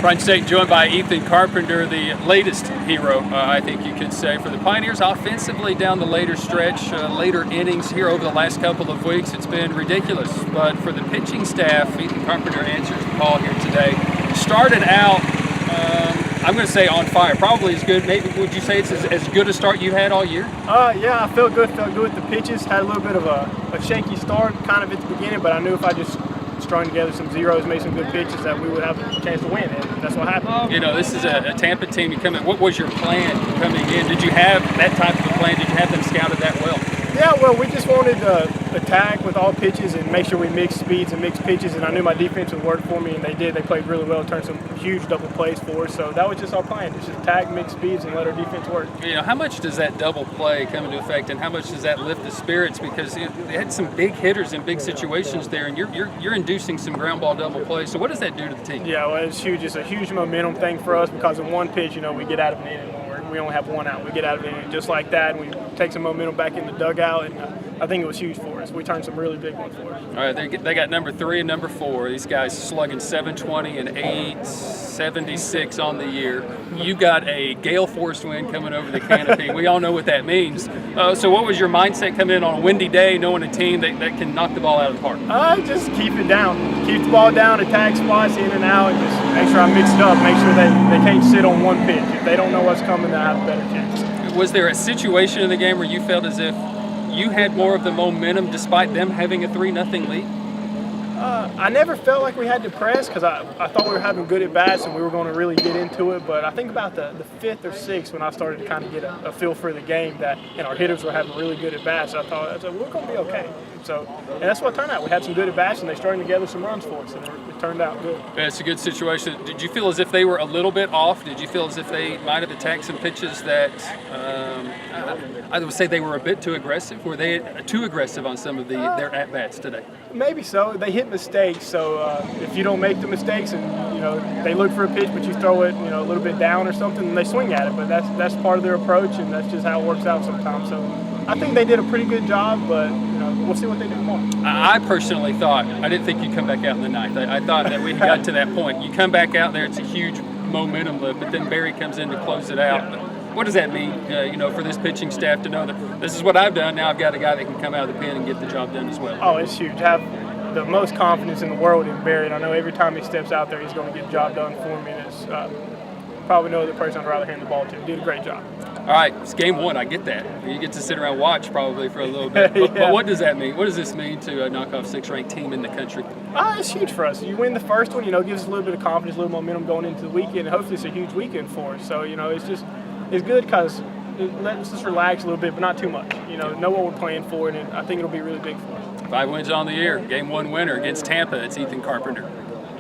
Brian Stayton joined by Ethan Carpenter, the latest hero, I think you could say, for the Pioneers offensively down the later stretch, later innings here over the last couple of weeks. It's been ridiculous. But for the pitching staff, Ethan Carpenter answers the call here today. Started out, I'm going to say on fire. Probably as good. Maybe would you say it's as good a start you had all year? Yeah, I felt good with the pitches. Had a little bit of a shaky start kind of at the beginning, but I knew if I just strung together some zeros, made some good pitches, that we would have a chance to win, and that's what happened. You know, this is a Tampa team. You come in. What was your plan coming in? Did you have that type of a plan? Did you have them scouted that well? Yeah, well, we just wanted to attack with all pitches and make sure we mixed speeds and mixed pitches, and I knew my defense would work for me, and they did. They played really well, turned some huge double plays for us, so that was just our plan, just attack, mix speeds, and let our defense work. You know, how much does that double play come into effect, and how much does that lift the spirits? Because they had some big hitters in big situations there, and you're inducing some ground ball double plays, so what does that do to the team? Yeah, well, it's huge. It's a huge momentum thing for us because in one pitch, you know, we get out of an inning. We only have one out. We get out of it just like that, and we take some momentum back in the dugout, and I think it was huge for us. We turned some really big ones for us. All right, they got number 3 and number 4. These guys slugging 720 and 876 on the year. You got a gale force wind coming over the canopy. We all know what that means. So what was your mindset coming in on a windy day, knowing a team that can knock the ball out of the park? Just keep it down. Keep the ball down, attack spots in and out, and just make sure I mix it up, make sure they can't sit on one pitch. If they don't know what's coming, they'll have a better chance. Was there a situation in the game where you felt as if you had more of the momentum despite them having a 3-0 lead? I never felt like we had to press because I thought we were having good at-bats and we were going to really get into it. But I think about the 5th or 6th when I started to kind of get a feel for the game that our hitters were having really good at-bats. I said, we're going to be okay. And that's what it turned out. We had some good at-bats and they started together some runs for us, and it turned out good. Yeah, it's a good situation. Did you feel as if they were a little bit off? Did you feel as if they might have attacked some pitches that I would say they were a bit too aggressive? Were they too aggressive on some of their at-bats today? Maybe so. They hit mistakes, so if you don't make the mistakes and they look for a pitch but you throw it a little bit down or something, and they swing at it. But that's part of their approach, and that's just how it works out sometimes. So I think they did a pretty good job, but we'll see what they do tomorrow. I personally thought, I didn't think you'd come back out in the 9th. I thought that we got to that point. You come back out there, it's a huge momentum lift, but then Barry comes in to close it out. Yeah. What does that mean, for this pitching staff to know that this is what I've done, now I've got a guy that can come out of the pen and get the job done as well? Oh, it's huge. Have the most confidence in the world in Barry, and I know every time he steps out there, he's going to get the job done for me. And it's probably no other person I'd rather hand the ball to. He did a great job. All right, it's game 1. I get that. You get to sit around and watch probably for a little bit. But, Yeah. but what does that mean? What does this mean to knock off 6th-ranked team in the country? It's huge for us. You win the first one, gives us a little bit of confidence, a little momentum going into the weekend, and hopefully it's a huge weekend for us. So, it's good because it lets us relax a little bit, but not too much. Know what we're playing for, and I think it'll be really big for us. 5 wins on the year. Game 1 winner against Tampa. It's Ethan Carpenter.